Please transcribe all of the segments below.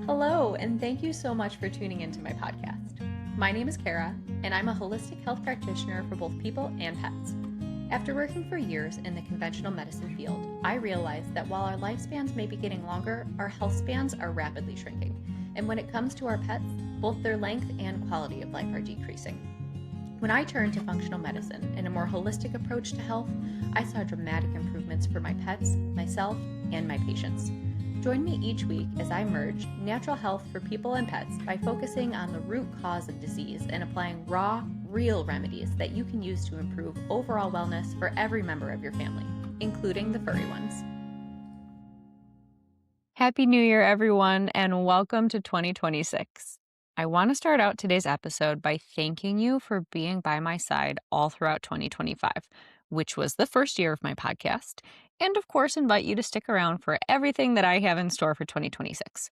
Hello, and thank you so much for tuning into my podcast. My name is Kara, and I'm a holistic health practitioner for both people and pets. After working for years in the conventional medicine field, I realized that while our lifespans may be getting longer, our health spans are rapidly shrinking. And when it comes to our pets, both their length and quality of life are decreasing. When I turned to functional medicine and a more holistic approach to health, I saw dramatic improvements for my pets, myself, and my patients. Join me each week as I merge natural health for people and pets by focusing on the root cause of disease and applying raw, real remedies that you can use to improve overall wellness for every member of your family, including the furry ones. Happy New Year, everyone, and welcome to 2026. I want to start out today's episode by thanking you for being by my side all throughout 2025, which was the first year of my podcast, and of course invite you to stick around for everything that I have in store for 2026.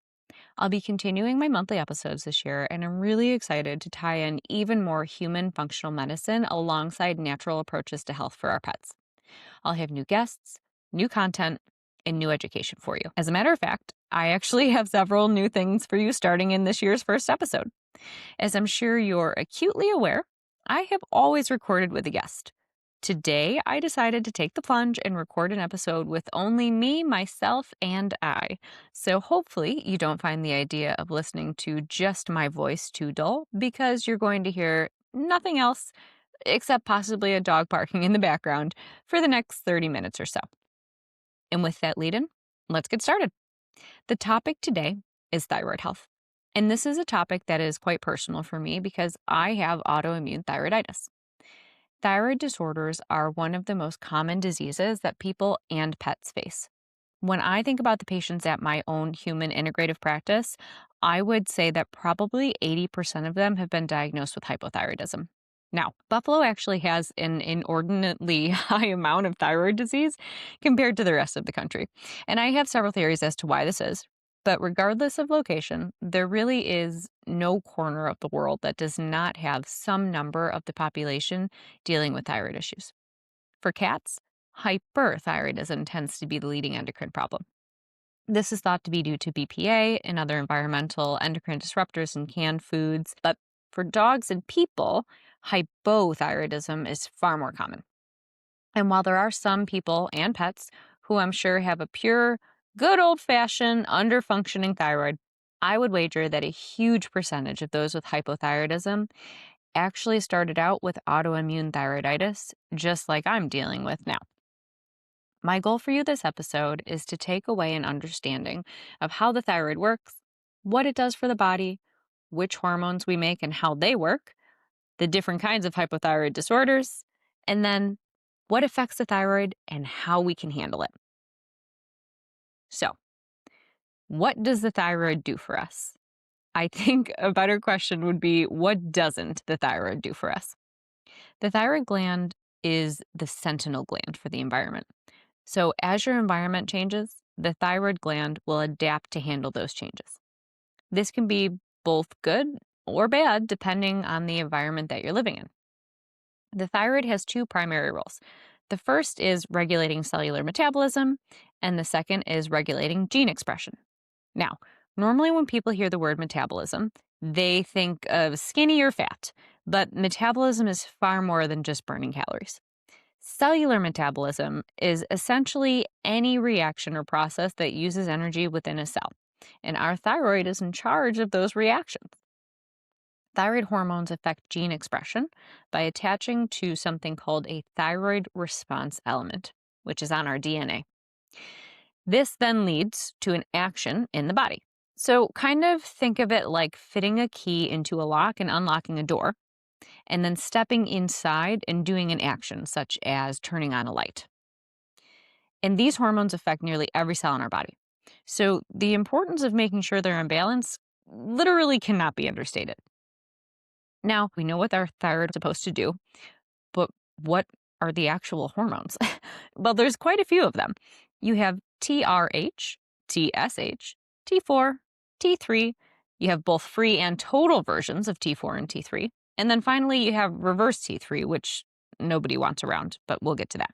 I'll be continuing my monthly episodes this year, and I'm really excited to tie in even more human functional medicine alongside natural approaches to health for our pets. I'll have new guests, new content, and new education for you. As a matter of fact, I actually have several new things for you starting in this year's first episode. As I'm sure you're acutely aware, I have always recorded with a guest. Today, I decided to take the plunge and record an episode with only me, myself, and I. So hopefully you don't find the idea of listening to just my voice too dull, because you're going to hear nothing else except possibly a dog barking in the background for the next 30 minutes or so. And with that lead-in, let's get started. The topic today is thyroid health. And this is a topic that is quite personal for me because I have autoimmune thyroiditis. Thyroid disorders are one of the most common diseases that people and pets face. When I think about the patients at my own human integrative practice, I would say that probably 80% of them have been diagnosed with hypothyroidism. Now, Buffalo actually has an inordinately high amount of thyroid disease compared to the rest of the country. And I have several theories as to why this is. But regardless of location, there really is no corner of the world that does not have some number of the population dealing with thyroid issues. For cats, hyperthyroidism tends to be the leading endocrine problem. This is thought to be due to BPA and other environmental endocrine disruptors in canned foods. But for dogs and people, hypothyroidism is far more common. And while there are some people and pets who I'm sure have a pure, good old-fashioned, under-functioning thyroid, I would wager that a huge percentage of those with hypothyroidism actually started out with autoimmune thyroiditis, just like I'm dealing with now. My goal for you this episode is to take away an understanding of how the thyroid works, what it does for the body, which hormones we make and how they work, the different kinds of hypothyroid disorders, and then what affects the thyroid and how we can handle it. So, what does the thyroid do for us? I think a better question would be, what doesn't the thyroid do for us? The thyroid gland is the sentinel gland for the environment. So as your environment changes, the thyroid gland will adapt to handle those changes. This can be both good or bad depending on the environment that you're living in. The thyroid has two primary roles. The first is regulating cellular metabolism, and the second is regulating gene expression. Now, normally when people hear the word metabolism, they think of skinny or fat, but metabolism is far more than just burning calories. Cellular metabolism is essentially any reaction or process that uses energy within a cell, and our thyroid is in charge of those reactions. Thyroid hormones affect gene expression by attaching to something called a thyroid response element, which is on our DNA. This then leads to an action in the body. So kind of think of it like fitting a key into a lock and unlocking a door, and then stepping inside and doing an action, such as turning on a light. And these hormones affect nearly every cell in our body. So the importance of making sure they're in balance literally cannot be understated. Now, we know what our thyroid is supposed to do, but what are the actual hormones? Well, there's quite a few of them. You have TRH, TSH, T4, T3. You have both free and total versions of T4 and T3. And then finally, you have reverse T3, which nobody wants around, but we'll get to that.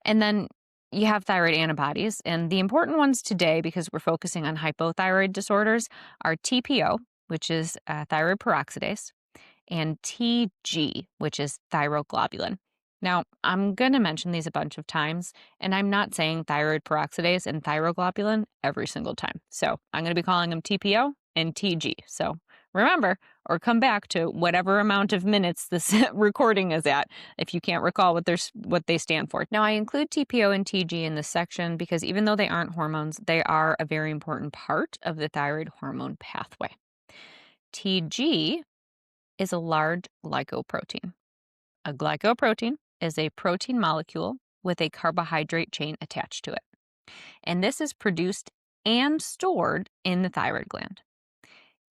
And then you have thyroid antibodies, and the important ones today, because we're focusing on hypothyroid disorders, are TPO, which is thyroid peroxidase, and TG, which is thyroglobulin. Now, I'm going to mention these a bunch of times, and I'm not saying thyroid peroxidase and thyroglobulin every single time. So I'm going to be calling them TPO and TG. So remember, or come back to whatever amount of minutes this recording is at if you can't recall what they stand for. Now, I include TPO and TG in this section because even though they aren't hormones, they are a very important part of the thyroid hormone pathway. TG is a large glycoprotein. A glycoprotein is a protein molecule with a carbohydrate chain attached to it. And this is produced and stored in the thyroid gland.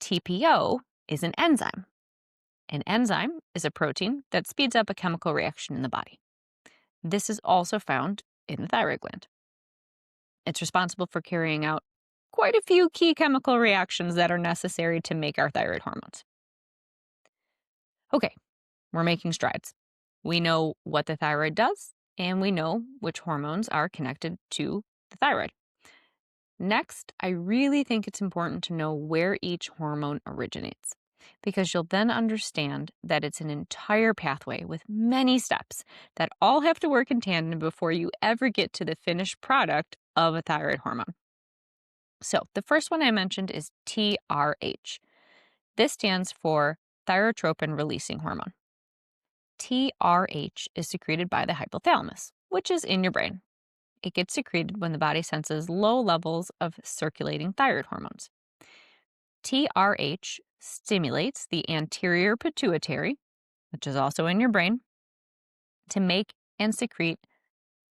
TPO is an enzyme. An enzyme is a protein that speeds up a chemical reaction in the body. This is also found in the thyroid gland. It's responsible for carrying out quite a few key chemical reactions that are necessary to make our thyroid hormones. Okay, we're making strides. We know what the thyroid does, and we know which hormones are connected to the thyroid. Next, I really think it's important to know where each hormone originates, because you'll then understand that it's an entire pathway with many steps that all have to work in tandem before you ever get to the finished product of a thyroid hormone. So the first one I mentioned is TRH. This stands for thyrotropin releasing hormone. TRH is secreted by the hypothalamus, which is in your brain. It gets secreted when the body senses low levels of circulating thyroid hormones. TRH stimulates the anterior pituitary, which is also in your brain, to make and secrete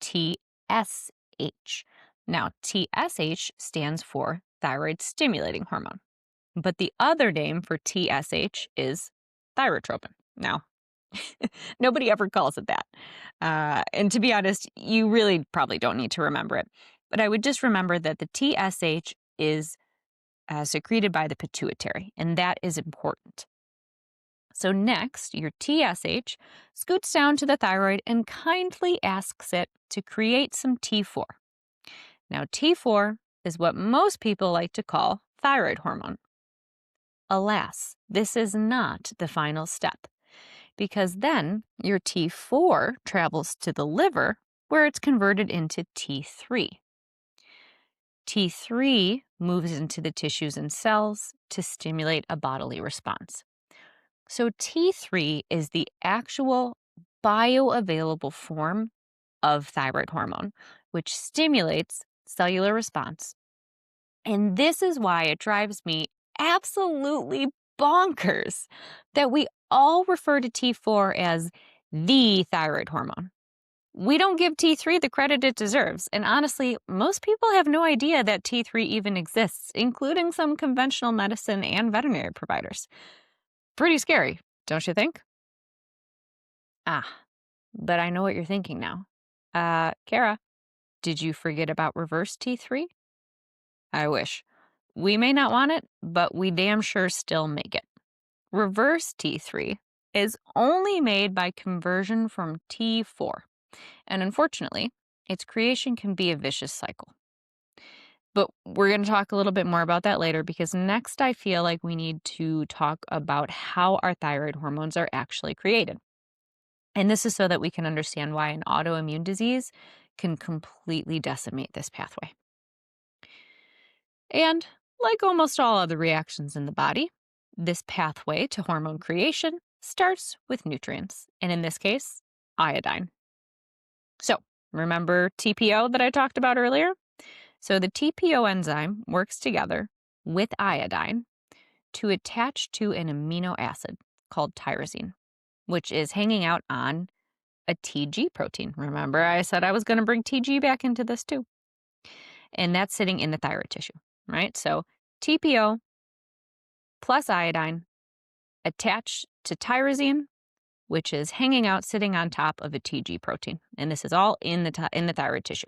TSH. Now, TSH stands for thyroid stimulating hormone, but the other name for TSH is thyrotropin. Now, nobody ever calls it that. And to be honest, you really probably don't need to remember it. But I would just remember that the TSH is secreted by the pituitary, and that is important. So next, your TSH scoots down to the thyroid and kindly asks it to create some T4. Now, T4 is what most people like to call thyroid hormone. Alas, this is not the final step, because then your T4 travels to the liver where it's converted into T3. T3 moves into the tissues and cells to stimulate a bodily response. So T3 is the actual bioavailable form of thyroid hormone, which stimulates cellular response. And this is why it drives me absolutely bonkers that we all refer to T4 as the thyroid hormone. We don't give T3 the credit it deserves, and honestly, most people have no idea that T3 even exists, including some conventional medicine and veterinary providers. Pretty scary, don't you think? But I know what you're thinking now. Kara, did you forget about reverse T3? I wish. We may not want it, but we damn sure still make it. Reverse T3 is only made by conversion from T4. And unfortunately, its creation can be a vicious cycle. But we're going to talk a little bit more about that later, because next I feel like we need to talk about how our thyroid hormones are actually created. And this is so that we can understand why an autoimmune disease can completely decimate this pathway. And like almost all other reactions in the body, this pathway to hormone creation starts with nutrients, and in this case, iodine. So, remember TPO that I talked about earlier? So the TPO enzyme works together with iodine to attach to an amino acid called tyrosine, which is hanging out on a TG protein. Remember, I said I was going to bring TG back into this too. And that's sitting in the thyroid tissue, right? So TPO plus iodine attached to tyrosine, which is hanging out, sitting on top of a TG protein. And this is all in the thyroid tissue.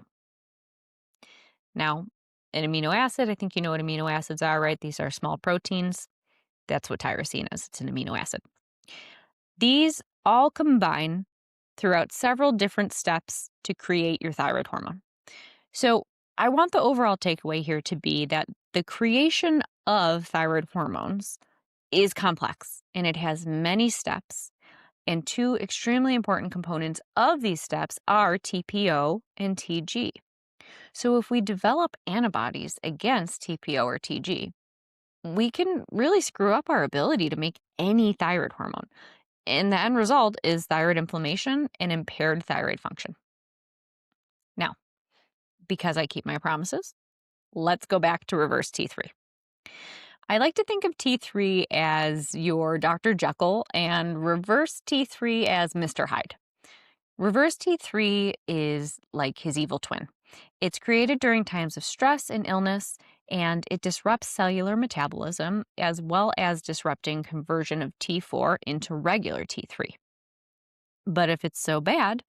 Now, an amino acid, I think you know what amino acids are, right? These are small proteins. That's what tyrosine is. It's an amino acid. These all combine throughout several different steps to create your thyroid hormone. So, I want the overall takeaway here to be that the creation of thyroid hormones is complex and it has many steps. And two extremely important components of these steps are TPO and TG. So, if we develop antibodies against TPO or TG, we can really screw up our ability to make any thyroid hormone. And the end result is thyroid inflammation and impaired thyroid function. Now, because I keep my promises, let's go back to reverse T3. I like to think of T3 as your Dr. Jekyll and reverse T3 as Mr. Hyde. Reverse T3 is like his evil twin. It's created during times of stress and illness, and it disrupts cellular metabolism as well as disrupting conversion of T4 into regular T3. But if it's so bad,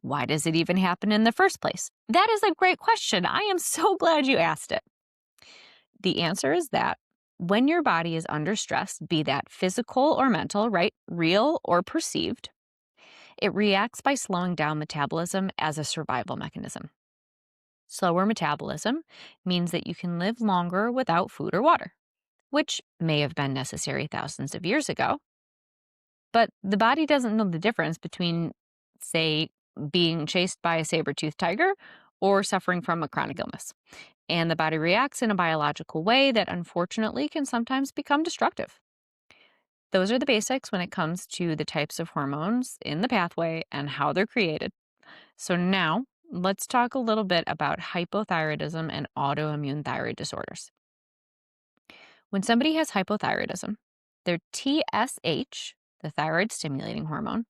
why does it even happen in the first place? That is a great question. I am so glad you asked it. The answer is that when your body is under stress, be that physical or mental, right, real or perceived, it reacts by slowing down metabolism as a survival mechanism. Slower metabolism means that you can live longer without food or water, which may have been necessary thousands of years ago. But the body doesn't know the difference between, say, being chased by a saber-toothed tiger or suffering from a chronic illness. And the body reacts in a biological way that unfortunately can sometimes become destructive. Those are the basics when it comes to the types of hormones in the pathway and how they're created. So now let's talk a little bit about hypothyroidism and autoimmune thyroid disorders. When somebody has hypothyroidism, their TSH, the thyroid stimulating hormone,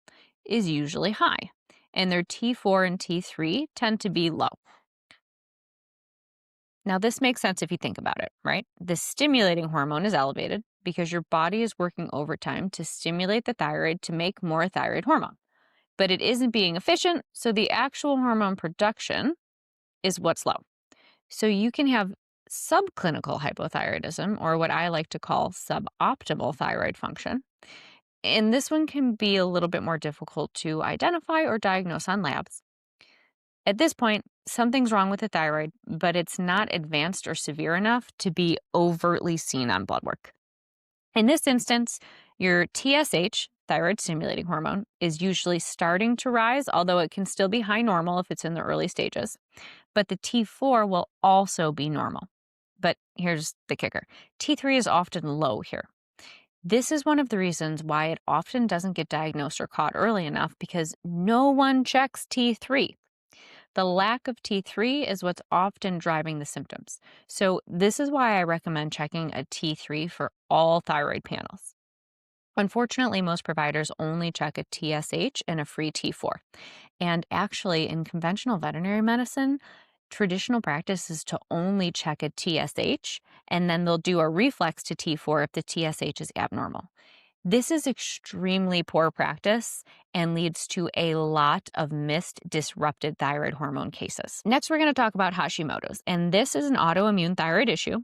is usually high, and their T4 and T3 tend to be low. Now, this makes sense if you think about it, right? The stimulating hormone is elevated because your body is working overtime to stimulate the thyroid to make more thyroid hormone. But it isn't being efficient, so the actual hormone production is what's low. So you can have subclinical hypothyroidism, or what I like to call suboptimal thyroid function. And this one can be a little bit more difficult to identify or diagnose on labs. At this point, something's wrong with the thyroid, but it's not advanced or severe enough to be overtly seen on blood work. In this instance, your TSH, thyroid stimulating hormone, is usually starting to rise, although it can still be high normal if it's in the early stages. But the T4 will also be normal. But here's the kicker. T3 is often low here. This is one of the reasons why it often doesn't get diagnosed or caught early enough because no one checks T3. The lack of T3 is what's often driving the symptoms. So this is why I recommend checking a T3 for all thyroid panels. Unfortunately, most providers only check a TSH and a free T4. And actually, in conventional veterinary medicine, traditional practice is to only check a TSH, and then they'll do a reflex to T4 if the TSH is abnormal. This is extremely poor practice and leads to a lot of missed disrupted thyroid hormone cases. Next, we're going to talk about Hashimoto's, and this is an autoimmune thyroid issue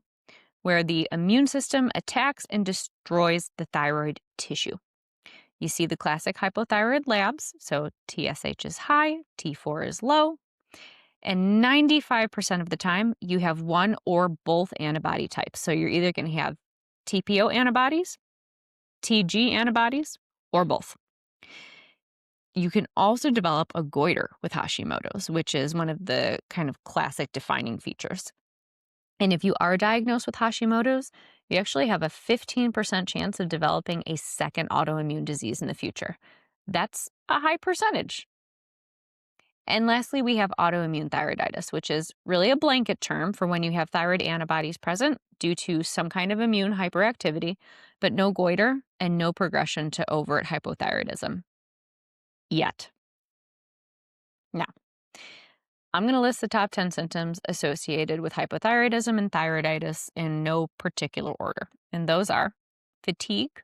where the immune system attacks and destroys the thyroid tissue. You see the classic hypothyroid labs, so TSH is high, T4 is low, and 95% of the time you have one or both antibody types. So you're either going to have TPO antibodies, TG antibodies, or both. You can also develop a goiter with Hashimoto's, which is one of the kind of classic defining features. And if you are diagnosed with Hashimoto's, you actually have a 15% chance of developing a second autoimmune disease in the future. That's a high percentage. And lastly, we have autoimmune thyroiditis, which is really a blanket term for when you have thyroid antibodies present due to some kind of immune hyperactivity, but no goiter and no progression to overt hypothyroidism yet. Now, I'm going to list the top 10 symptoms associated with hypothyroidism and thyroiditis in no particular order. And those are fatigue,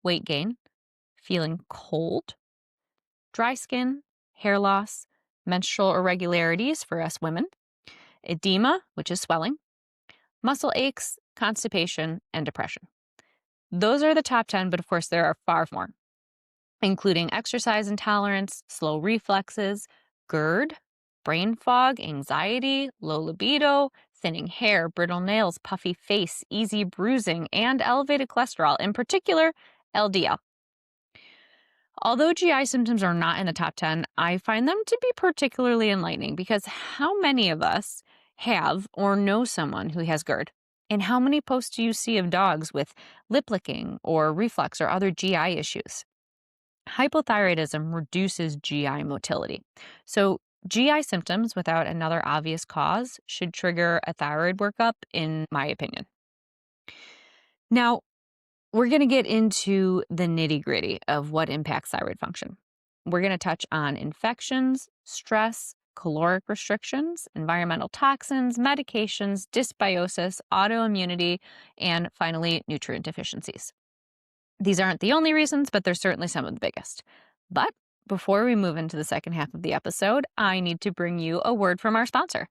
weight gain, feeling cold, dry skin, hair loss, menstrual irregularities for us women, edema, which is swelling, muscle aches, constipation, and depression. Those are the top 10, but of course there are far more, including exercise intolerance, slow reflexes, GERD, brain fog, anxiety, low libido, thinning hair, brittle nails, puffy face, easy bruising, and elevated cholesterol, in particular, LDL. Although GI symptoms are not in the top 10, I find them to be particularly enlightening because how many of us have or know someone who has GERD? And how many posts do you see of dogs with lip licking or reflux or other GI issues? Hypothyroidism reduces GI motility. So, GI symptoms without another obvious cause should trigger a thyroid workup, in my opinion. Now, we're going to get into the nitty gritty of what impacts thyroid function. We're going to touch on infections, stress, caloric restrictions, environmental toxins, medications, dysbiosis, autoimmunity, and finally, nutrient deficiencies. These aren't the only reasons, but they're certainly some of the biggest. But before we move into the second half of the episode, I need to bring you a word from our sponsor.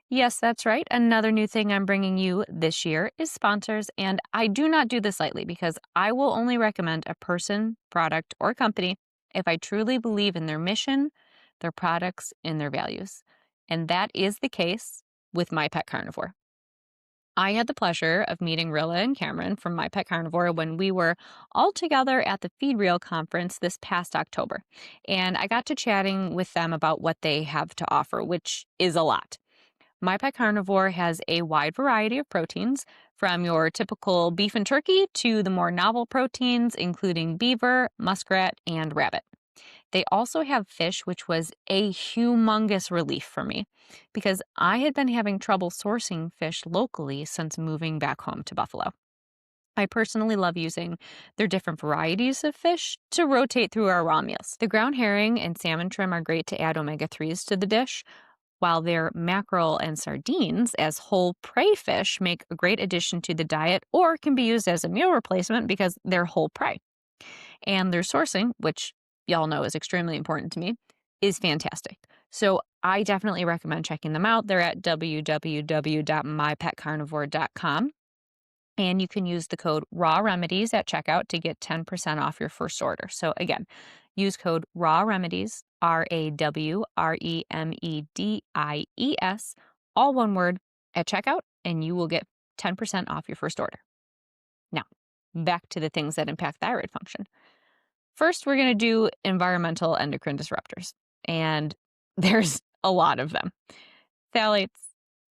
Yes, that's right. Another new thing I'm bringing you this year is sponsors, and I do not do this lightly because I will only recommend a person, product, or company if I truly believe in their mission, their products, and their values. And that is the case with My Pet Carnivore. I had the pleasure of meeting Rilla and Cameron from My Pet Carnivore when we were all together at the Feed Real conference this past October. And I got to chatting with them about what they have to offer, which is a lot. My Pet Carnivore has a wide variety of proteins, from your typical beef and turkey to the more novel proteins, including beaver, muskrat, and rabbit. They also have fish, which was a humongous relief for me because I had been having trouble sourcing fish locally since moving back home to Buffalo. I personally love using their different varieties of fish to rotate through our raw meals. The ground herring and salmon trim are great to add omega-3s to the dish, while their mackerel and sardines as whole prey fish make a great addition to the diet or can be used as a meal replacement because they're whole prey. And their sourcing, which y'all know is extremely important to me, is fantastic. So I definitely recommend checking them out. They're at www.mypetcarnivore.com. And you can use the code RAW REMEDIES at checkout to get 10% off your first order. So again, use code RAW REMEDIES, RAWREMEDIES, all one word, at checkout, and you will get 10% off your first order. Now, back to the things that impact thyroid function. First, we're going to do environmental endocrine disruptors, and there's a lot of them. Phthalates,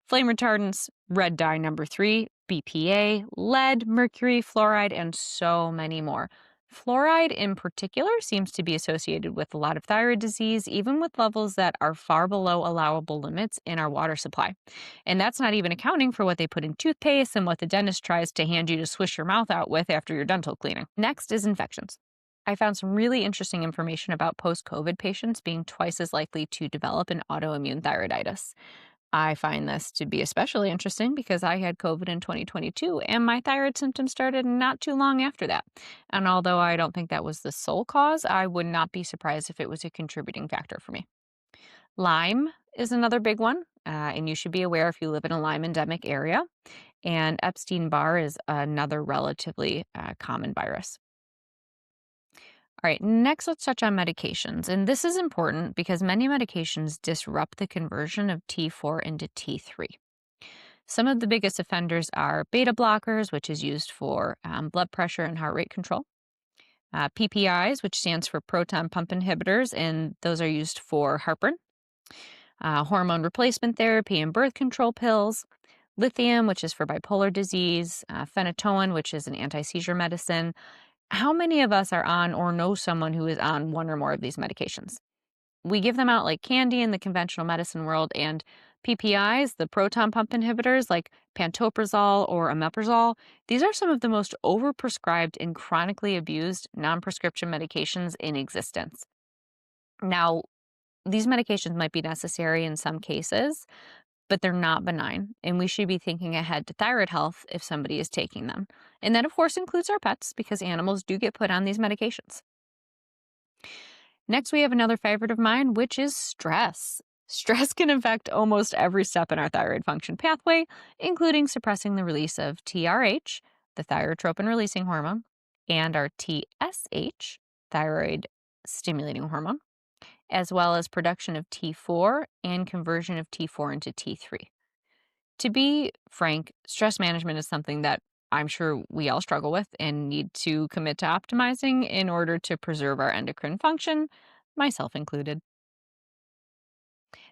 flame retardants, red dye number 3, BPA, lead, mercury, fluoride, and so many more. Fluoride in particular seems to be associated with a lot of thyroid disease, even with levels that are far below allowable limits in our water supply. And that's not even accounting for what they put in toothpaste and what the dentist tries to hand you to swish your mouth out with after your dental cleaning. Next is infections. I found some really interesting information about post-COVID patients being twice as likely to develop an autoimmune thyroiditis. I find this to be especially interesting because I had COVID in 2022 and my thyroid symptoms started not too long after that. And although I don't think that was the sole cause, I would not be surprised if it was a contributing factor for me. Lyme is another big one, and you should be aware if you live in a Lyme endemic area. And Epstein-Barr is another relatively common virus. All right, next let's touch on medications. And this is important because many medications disrupt the conversion of T4 into T3. Some of the biggest offenders are beta blockers, which is used for blood pressure and heart rate control. PPIs, which stands for proton pump inhibitors, and those are used for heartburn. Hormone replacement therapy and birth control pills. Lithium, which is for bipolar disease. Phenytoin, which is an anti-seizure medicine. How many of us are on or know someone who is on one or more of these medications? We give them out like candy in the conventional medicine world, and PPIs, the proton pump inhibitors like pantoprazole or omeprazole, these are some of the most overprescribed and chronically abused non-prescription medications in existence. Now, these medications might be necessary in some cases, but they're not benign, and we should be thinking ahead to thyroid health if somebody is taking them. And that, of course, includes our pets because animals do get put on these medications. Next, we have another favorite of mine, which is stress. Stress can affect almost every step in our thyroid function pathway, including suppressing the release of TRH, the thyrotropin-releasing hormone, and our TSH, thyroid stimulating hormone. as well as production of T4 and conversion of T4 into T3. To be frank, stress management is something that I'm sure we all struggle with and need to commit to optimizing in order to preserve our endocrine function, myself included.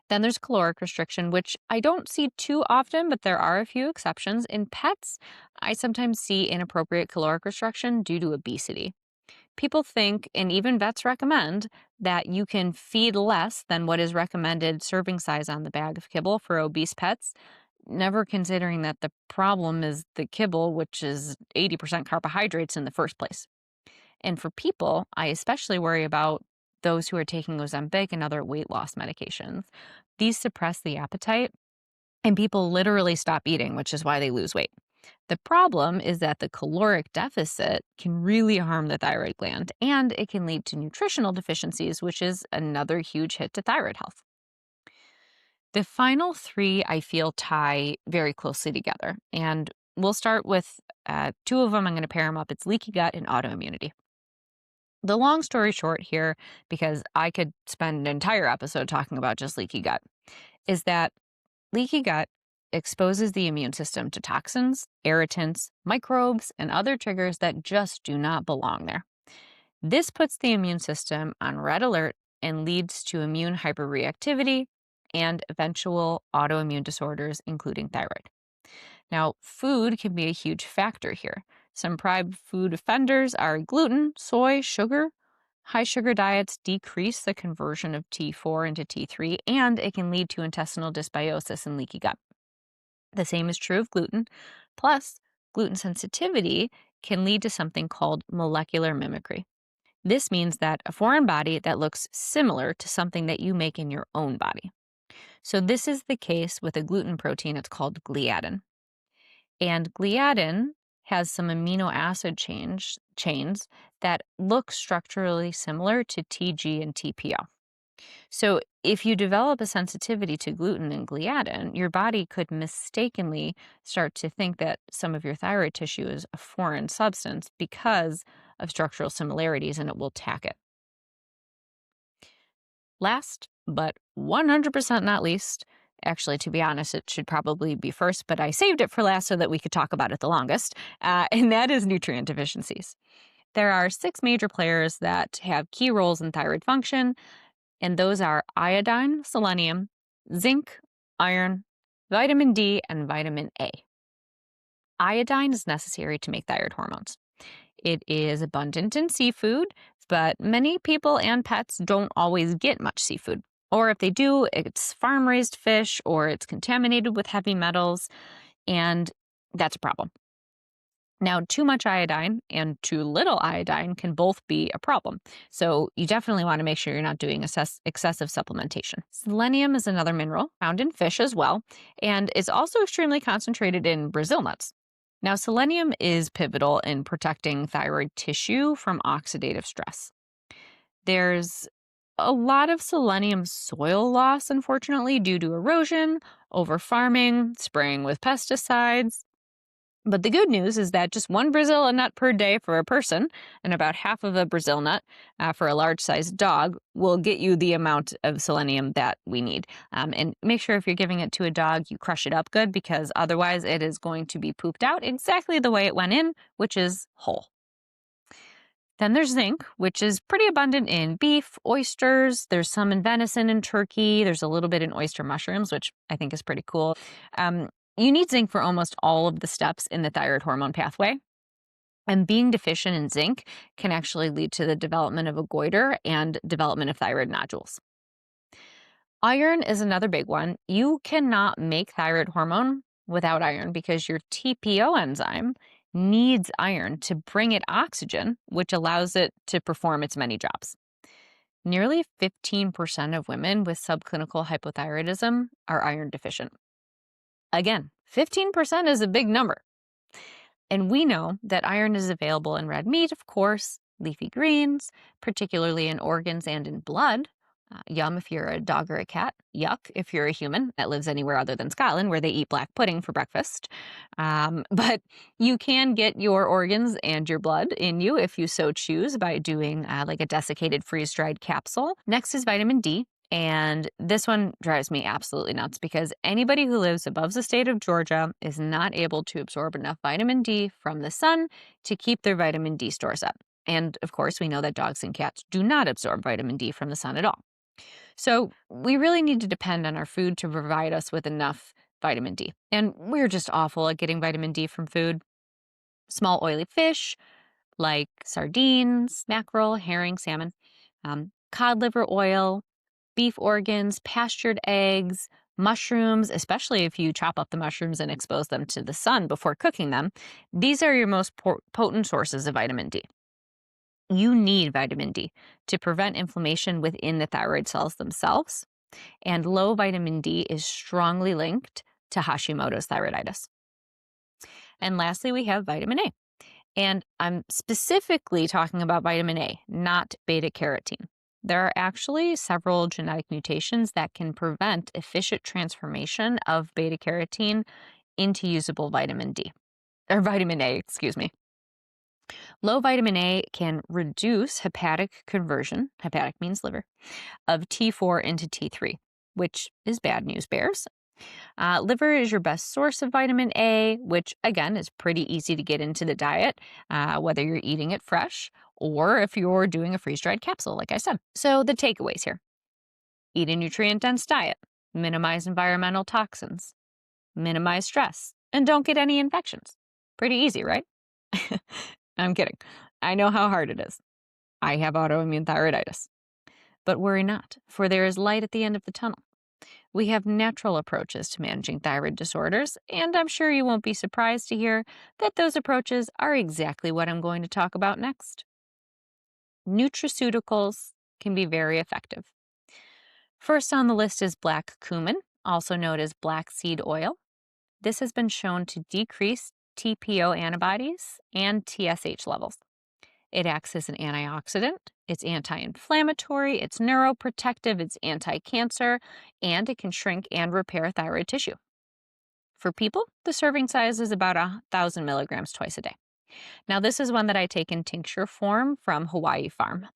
Then there's caloric restriction, which I don't see too often, but there are a few exceptions. In pets, I sometimes see inappropriate caloric restriction due to obesity. People think, and even vets recommend, that you can feed less than what is recommended serving size on the bag of kibble for obese pets, never considering that the problem is the kibble, which is 80% carbohydrates in the first place. And for people, I especially worry about those who are taking Ozempic and other weight loss medications. These suppress the appetite, and people literally stop eating, which is why they lose weight. The problem is that the caloric deficit can really harm the thyroid gland, and it can lead to nutritional deficiencies, which is another huge hit to thyroid health. The final three I feel tie very closely together, and we'll start with two of them. I'm going to pair them up. It's leaky gut and autoimmunity. The long story short here, because I could spend an entire episode talking about just leaky gut, is that leaky gut exposes the immune system to toxins, irritants, microbes, and other triggers that just do not belong there. This puts the immune system on red alert and leads to immune hyperreactivity and eventual autoimmune disorders, including thyroid. Now, food can be a huge factor here. Some prime food offenders are gluten, soy, sugar. High sugar diets decrease the conversion of T4 into T3, and it can lead to intestinal dysbiosis and leaky gut. The same is true of gluten. Plus, gluten sensitivity can lead to something called molecular mimicry. This means that a foreign body that looks similar to something that you make in your own body. So this is the case with a gluten protein. It's called gliadin. And gliadin has some amino acid chains that look structurally similar to TG and TPO. So if you develop a sensitivity to gluten and gliadin, your body could mistakenly start to think that some of your thyroid tissue is a foreign substance because of structural similarities, and it will attack it. Last, but 100% not least, actually, to be honest, it should probably be first, but I saved it for last so that we could talk about it the longest, and that is nutrient deficiencies. There are 6 major players that have key roles in thyroid function, and those are iodine, selenium, zinc, iron, vitamin D, and vitamin A. Iodine is necessary to make thyroid hormones. It is abundant in seafood, but many people and pets don't always get much seafood. Or if they do, it's farm-raised fish or it's contaminated with heavy metals, and that's a problem. Now, too much iodine and too little iodine can both be a problem. So you definitely want to make sure you're not doing excessive supplementation. Selenium is another mineral found in fish as well, and is also extremely concentrated in Brazil nuts. Now, selenium is pivotal in protecting thyroid tissue from oxidative stress. There's a lot of selenium soil loss, unfortunately, due to erosion, over farming, spraying with pesticides. But the good news is that just one Brazil nut per day for a person and about half of a Brazil nut for a large-sized dog will get you the amount of selenium that we need. And make sure if you're giving it to a dog, you crush it up good, because otherwise it is going to be pooped out exactly the way it went in, which is whole. Then there's zinc, which is pretty abundant in beef, oysters. There's some in venison and turkey. There's a little bit in oyster mushrooms, which I think is pretty cool. You need zinc for almost all of the steps in the thyroid hormone pathway. And being deficient in zinc can actually lead to the development of a goiter and development of thyroid nodules. Iron is another big one. You cannot make thyroid hormone without iron because your TPO enzyme needs iron to bring it oxygen, which allows it to perform its many jobs. Nearly 15% of women with subclinical hypothyroidism are iron deficient. Again, 15% is a big number. And we know that iron is available in red meat, of course, leafy greens, particularly in organs and in blood, Yum if you're a dog or a cat. Yuck if you're a human that lives anywhere other than Scotland where they eat black pudding for breakfast. But you can get your organs and your blood in you if you so choose by doing like a desiccated freeze-dried capsule. Next is vitamin D. And this one drives me absolutely nuts because anybody who lives above the state of Georgia is not able to absorb enough vitamin D from the sun to keep their vitamin D stores up. And of course, we know that dogs and cats do not absorb vitamin D from the sun at all. So we really need to depend on our food to provide us with enough vitamin D. And we're just awful at getting vitamin D from food. Small oily fish like sardines, mackerel, herring, salmon, cod liver oil, beef organs, pastured eggs, mushrooms, especially if you chop up the mushrooms and expose them to the sun before cooking them. These are your most potent sources of vitamin D. You need vitamin D to prevent inflammation within the thyroid cells themselves, and low vitamin D is strongly linked to Hashimoto's thyroiditis. And lastly, we have vitamin A. And I'm specifically talking about vitamin A, not beta carotene. There are actually several genetic mutations that can prevent efficient transformation of beta carotene into usable vitamin D, or vitamin A, excuse me. Low vitamin A can reduce hepatic conversion, hepatic means liver, of T4 into T3, which is bad news bears. Liver is your best source of vitamin A, which again is pretty easy to get into the diet, whether you're eating it fresh or if you're doing a freeze-dried capsule, like I said. So the takeaways here: eat a nutrient-dense diet, minimize environmental toxins, minimize stress, and don't get any infections. Pretty easy, right? I'm kidding. I know how hard it is. I have autoimmune thyroiditis. But worry not, for there is light at the end of the tunnel. We have natural approaches to managing thyroid disorders, and I'm sure you won't be surprised to hear that those approaches are exactly what I'm going to talk about next. Nutraceuticals can be very effective. First on the list is black cumin, also known as black seed oil. This has been shown to decrease TPO antibodies and TSH levels. It acts as an antioxidant, it's anti-inflammatory, it's neuroprotective, it's anti-cancer, and it can shrink and repair thyroid tissue. For people, the serving size is about 1,000 milligrams twice a day. Now, this is one that I take in tincture form from Hawaii Farm.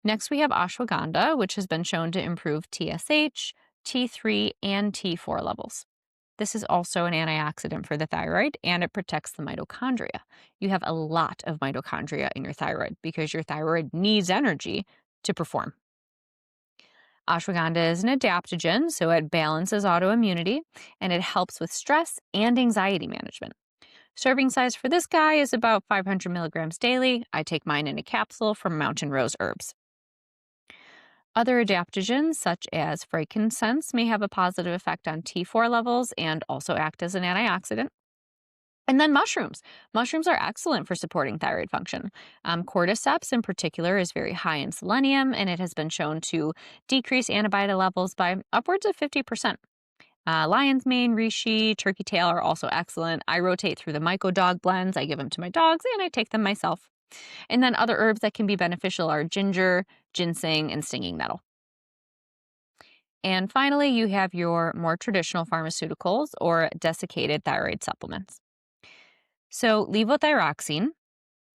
Next, we have ashwagandha, which has been shown to improve TSH, T3, and T4 levels. This is also an antioxidant for the thyroid, and it protects the mitochondria. You have a lot of mitochondria in your thyroid because your thyroid needs energy to perform. Ashwagandha is an adaptogen, so it balances autoimmunity, and it helps with stress and anxiety management. Serving size for this guy is about 500 milligrams daily. I take mine in a capsule from Mountain Rose Herbs. Other adaptogens, such as frankincense, may have a positive effect on T4 levels and also act as an antioxidant. And then mushrooms. Mushrooms are excellent for supporting thyroid function. Cordyceps, in particular, is very high in selenium, and it has been shown to decrease antibody levels by upwards of 50%. Lion's mane, reishi, turkey tail are also excellent. I rotate through the Myco dog blends. I give them to my dogs, and I take them myself. And then other herbs that can be beneficial are ginger, ginseng, and stinging nettle. And finally, you have your more traditional pharmaceuticals or desiccated thyroid supplements. So levothyroxine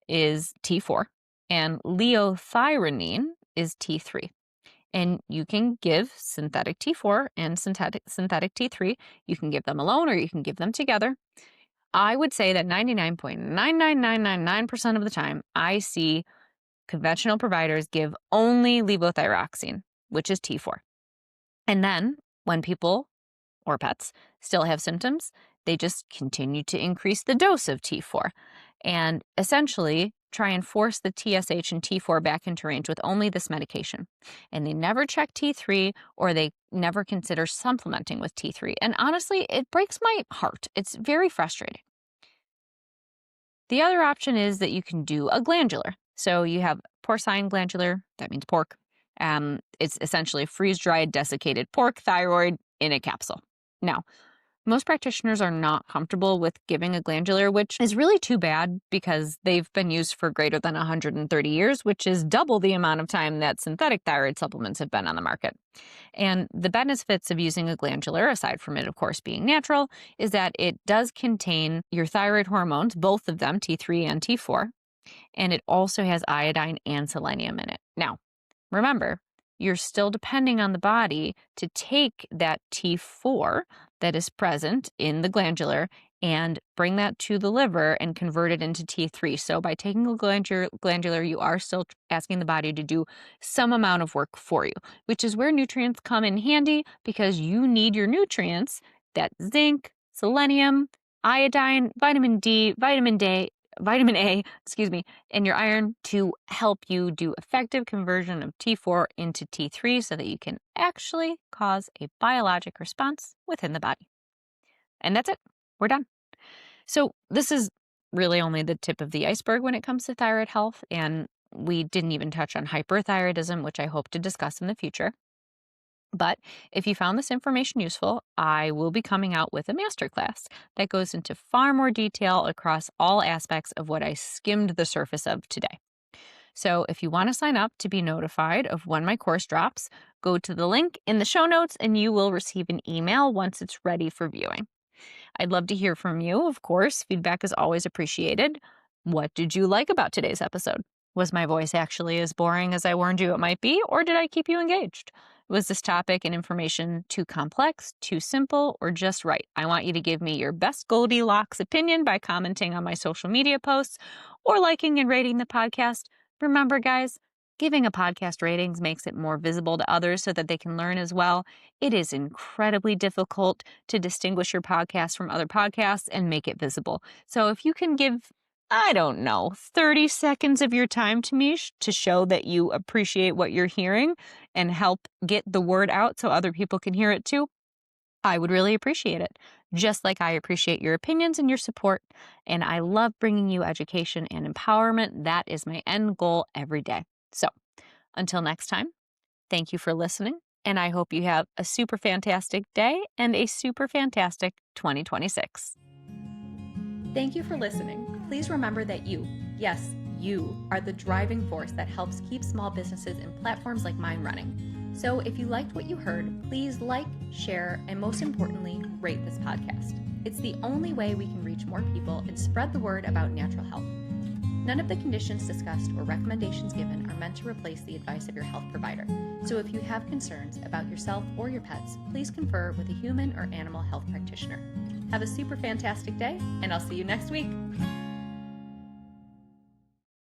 is T4 and liothyronine is T3. And you can give synthetic T4 and synthetic T3. You can give them alone or you can give them together. I would say that 99.99999% of the time, I see conventional providers give only levothyroxine, which is T4. And then when people or pets still have symptoms, they just continue to increase the dose of T4 and essentially try and force the TSH and T4 back into range with only this medication. And they never check T3 or they never consider supplementing with T3. And honestly, it breaks my heart. It's very frustrating. The other option is that you can do a glandular. So you have porcine glandular, that means pork. It's essentially freeze-dried desiccated pork thyroid in a capsule. Now, Most practitioners are not comfortable with giving a glandular, which is really too bad because they've been used for greater than 130 years, which is double the amount of time that synthetic thyroid supplements have been on the market. And the benefits of using a glandular, aside from it, of course, being natural, is that it does contain your thyroid hormones, both of them, T3 and T4, and it also has iodine and selenium in it. Now, remember, you're still depending on the body to take that T4 that is present in the glandular and bring that to the liver and convert it into T3. So by taking a glandular, you are still asking the body to do some amount of work for you, which is where nutrients come in handy because you need your nutrients, that zinc, selenium, iodine, vitamin D, vitamin A, and your iron to help you do effective conversion of T4 into T3 so that you can actually cause a biologic response within the body. And that's it. We're done. So this is really only the tip of the iceberg when it comes to thyroid health, and we didn't even touch on hyperthyroidism, which I hope to discuss in the future. But if you found this information useful, I will be coming out with a masterclass that goes into far more detail across all aspects of what I skimmed the surface of today. So if you want to sign up to be notified of when my course drops, go to the link in the show notes and you will receive an email once it's ready for viewing. I'd love to hear from you, of course. Feedback is always appreciated. What did you like about today's episode? Was my voice actually as boring as I warned you it might be, or did I keep you engaged? Was this topic and information too complex, too simple, or just right? I want you to give me your best Goldilocks opinion by commenting on my social media posts or liking and rating the podcast. Remember, guys, giving a podcast ratings makes it more visible to others so that they can learn as well. It is incredibly difficult to distinguish your podcast from other podcasts and make it visible. So if you can give 30 seconds of your time to me to show that you appreciate what you're hearing and help get the word out so other people can hear it too, I would really appreciate it. Just like I appreciate your opinions and your support. And I love bringing you education and empowerment. That is my end goal every day. So until next time, thank you for listening. And I hope you have a super fantastic day and a super fantastic 2026. Thank you for listening. Please remember that you, yes, you, are the driving force that helps keep small businesses and platforms like mine running. So if you liked what you heard, please like, share, and most importantly, rate this podcast. It's the only way we can reach more people and spread the word about natural health. None of the conditions discussed or recommendations given are meant to replace the advice of your health provider. So if you have concerns about yourself or your pets, please confer with a human or animal health practitioner. Have a super fantastic day, and I'll see you next week.